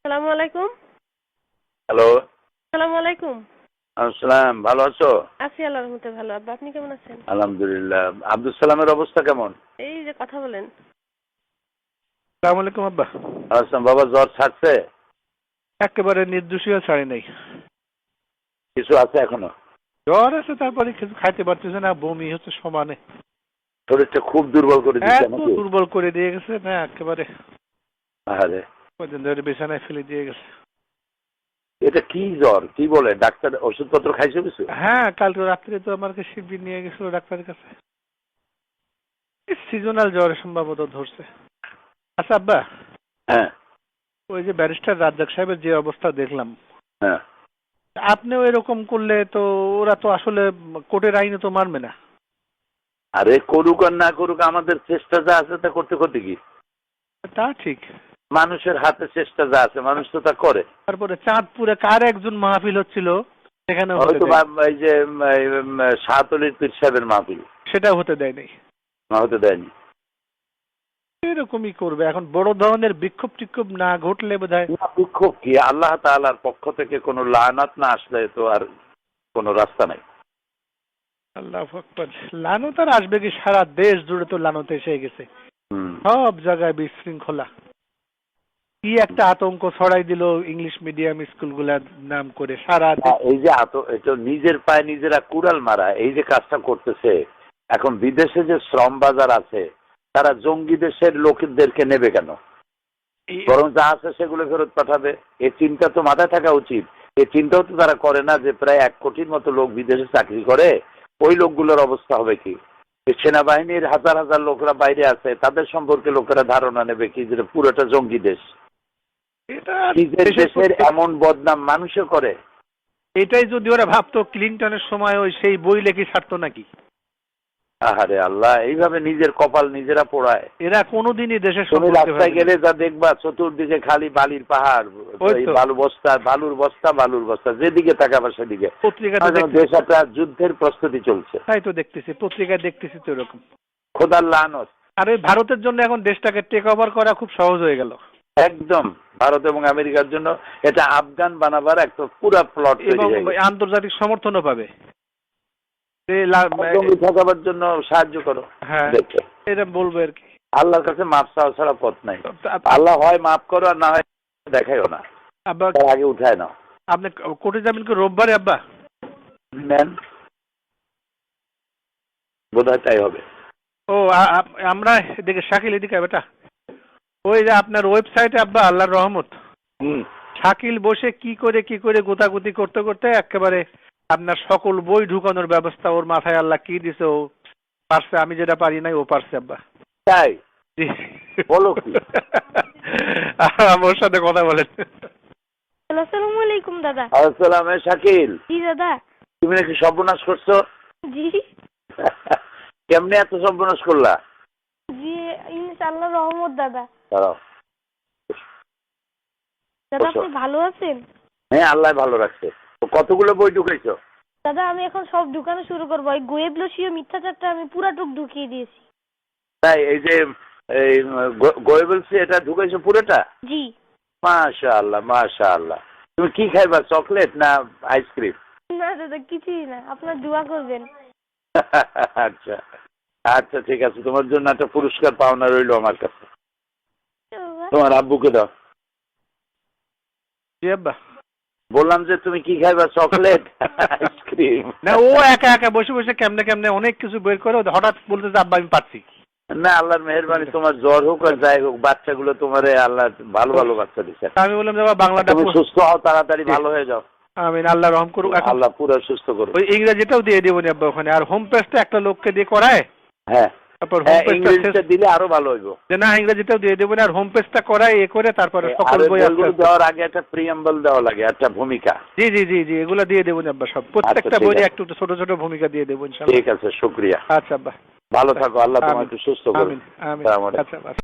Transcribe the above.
আসসালামু আলাইকুম। হ্যালো। আসসালামু আলাইকুম। আসসালাম, ভালো আছো? আছি আল্লাহর রহমতে ভালো। আব্বা আপনি কেমন আছেন? আলহামদুলিল্লাহ। আব্দুল সালামের অবস্থা কেমন? এই যে কথা বলেন। আসসালামু আলাইকুম আব্বা। আসলাম বাবা, জ্বর ছাড়ছে? একেবারে নির্দোষীয় ছাড়ি নাই। কিছু আছে এখনো? জ্বর আছে, তারপরে কিছু খাইতে পারতেছে না, বমি হচ্ছে সমানে। শরীরটা খুব দুর্বল করে দিচ্ছে এত নাকি? দুর্বল করে দিয়ে গেছে না একেবারে। আরে কদিন ধরে বিছানায় ফেলে দিয়ে গেছে। এটা কি জ্বর, কি বলে? ডাক্তার ওষুধপত্র খাইছো কিছু? হ্যাঁ, কালকে রাত্রে তো আমাকে শিবির নিয়ে গেছিল ডাক্তারের কাছে। সিজনাল জ্বর সম্ভবত ধরছে। আচ্ছা আব্বা, হ্যাঁ ওই যে ব্যারিস্টার রাজ্জাক সাহেবের যে অবস্থা দেখলাম, হ্যাঁ। আপনিও এরকম করলে তো ওরা তো আসলে কোর্টের আইনে তো মানবে না। আরে করুক আর না করুক, আমাদের চেষ্টা যা আছে তা করতে করতে কি? তা ঠিক। মানুষের হাতে চেষ্টা যা আছে মানুষ তো তা করে। তারপরে চাঁদপুরে কার একজন মাহফিল হচ্ছিল, সেখানে হয়তো এই যে শাহতলির পীর সাহেবের মাহফিল, সেটাও হতে দেয় নাই। না হতে দেয়নি। এরকমই করবে এখন, বড় ধরনের বিক্ষোভ টিক্ষোভ না ঘটলে বোধহয়। বিক্ষোভ কি? আল্লাহ তাআলার পক্ষ থেকে কোনো লানাত না আসলে তো আর কোনো রাস্তা নাই। আল্লাহু আকবার। লানত আর আসবে কি? সারা দেশ জুড়ে তো লানত এসে গেছে। হুম। সব জায়গায় বিশৃঙ্খলা। কি একটা আতঙ্ক ছড়াই দিল ইংলিশ মিডিয়াম স্কুলগুলার নাম করে সারা দেশ। এই যে এটা নিজের পায়ে নিজেরা কুড়াল মারা, এই যে কাজটা করতেছে, এখন বিদেশে যে শ্রম বাজার আছে তারা জঙ্গি দেশের লোকদেরকে নেবে কেন? বরং যা আছে সেগুলো ফেরত পাঠাবে। এই চিন্তা তো মাথায় থাকা উচিত। এই চিন্তাও তো তারা করে না যে প্রায় 1 কোটির মতো লোক বিদেশে চাকরি করে, ওই লোকগুলোর অবস্থা হবে কি? সেনাবাহিনীর হাজার হাজার লোকরা বাইরে আছে, তাদের সম্পর্কে লোকেরা ধারণা নেবে কি যে পুরোটা জঙ্গি দেশ। এটা নিজের দেশের এমন বদনাম মানুষে করে। এটাই যদি ওরা ভাবতো ক্লিনটনের সময় ওই সেই বই লেখি ছাড়তো নাকি? আহারে আল্লাহ, এইভাবে নিজের কপাল নিজেরা পোড়ায়। এরা কোনোদিনই দেশের তুমি সম্পর্কে রাস্তায় গেলে যা দেখবা চতুর্দিকে খালি বালির পাহাড়, বালুর বস্তা, যেদিকে তাকাবা সেদিকে। দেশ একটা যুদ্ধের প্রস্তুতি চলছে। তাই তো দেখতেছি, পত্রিকায় দেখতেছি তো এরকম। খোদার লানত। আর ওই ভারতের জন্য এখন দেশটাকে টেক ওভার করা খুব সহজ হয়ে গেল। একদম ভারত এবং আমেরিকার জন্য এটা আফগান বানাবার একটা পুরো প্লট তৈরি হয়ে গেছে। আন্তর্জাতিক সমর্থনও পাবে। ঠকাবার জন্য সাহায্য করো। হ্যাঁ, দেখো এটা বলবো আর কি। আল্লাহর কাছে মাপ চাওয়া ছাড়া পথ নাই। আল্লাহ হয় মাফ করো আর না হয় দেখাইও না। আব্বা আগে উঠায় নাও। আপনি কোর্টে যাবেন কি রোববারে আব্বা? নেন, বোধহয় তাই হবে। ও আমরা এদিকে শাকিল এদিকে বেটা, ওই যে আপনার ওয়েবসাইটে আব্বা আল্লাহর রহমত, শাকিল বসে কি করে গোতাগুতি করতে করতে একেবারে আপনার সকল বই ঢুকানোর ব্যবস্থা ওর মাথায় আল্লাহ কি দিছে, ও পারছে। আমি যেটা পারি নাই ও পারছে আব্বা। তাই বলো কি? আমার সাথে কথা বলেন। আসসালামু আলাইকুম দাদা। আসসালাম। শাকিল, জি দাদা। তুমি নাকি সর্বনাশ করছো? জি কেমনে এত সর্বনাশ করলা? জি ইনশাআল্লাহ রহমত দাদা। দাঁড়াও। দাদা আপনি ভালো আছেন? হ্যাঁ, আল্লাহ ভালো রাখছে। কতগুলো বই ঢুকাইছো? দাদা আমি এখন সব ঢুকানো শুরু করবো। এই গোয়েবলসীয় মিথ্যাচারটা আমি পুরাটুক ঢুকিয়ে দিয়েছি। তাই এই যে গোয়েবলসি এটা ঢুকাইছো পুরোটা? জি। মাশাআল্লাহ মাশাআল্লাহ। তুমি কি খাইবা, চকলেট না আইসক্রিম? না দাদা কিছুই না, আপনার দোয়া করবেন। আচ্ছা আচ্ছা, ঠিক আছে, তোমার জন্য একটা পুরস্কার পাওনা রইলো আমার কাছে। তোমার আব্বুকে দাও। জি আব্বা। বললাম যে তুমি কি খাইবা, চকলেট আইসক্রিম? না, ও একা একা বসে বসে কেমনে অনেক কিছু বের করে হঠাৎ বলতে যে আব্বা আমি পারছি না। আল্লাহর মেহেরবানি, তোমার জ্বর হোক আর যাই হোক, বাচ্চাগুলো তোমারে আল্লাহ ভালো ভালো বাচ্চা দিচ্ছে। আমি বললাম যে বাংলাটা তুমি সুস্থ হও, তাড়াতাড়ি ভালো হয়ে যাও। আমিন, আল্লাহ রহম করুক। আল্লাহ পুরো সুস্থ করুক। ওই ইংরেজিটাও দিয়ে দেবো আব্বা ওখানে। আর হোম পেজটা একটা লোককে দিয়ে করায়। হ্যাঁ, তারপর ইংরেজিটা দিলে আরো ভালো হইব। যে না, ইংরেজিটাও দিয়ে দেবো না, আর হোম পেজটা করায় এ করে তারপরে সকল বই দেওয়ার আগে একটা প্রিয়াম্বল দেওয়া লাগে, একটা ভূমিকা। জি জি জি জি, এগুলো দিয়ে দেবো আব্বা সব। প্রত্যেকটা বইয়ে একটু ছোট ছোট ভূমিকা দিয়ে দেবো ইনশাআল্লাহ। ঠিক আছে, শুকরিয়া। আচ্ছা আব্বা, ভালো থাকো। আল্লাহ তোমাকে সুস্থ করুন। আমিন আমিন। আচ্ছা।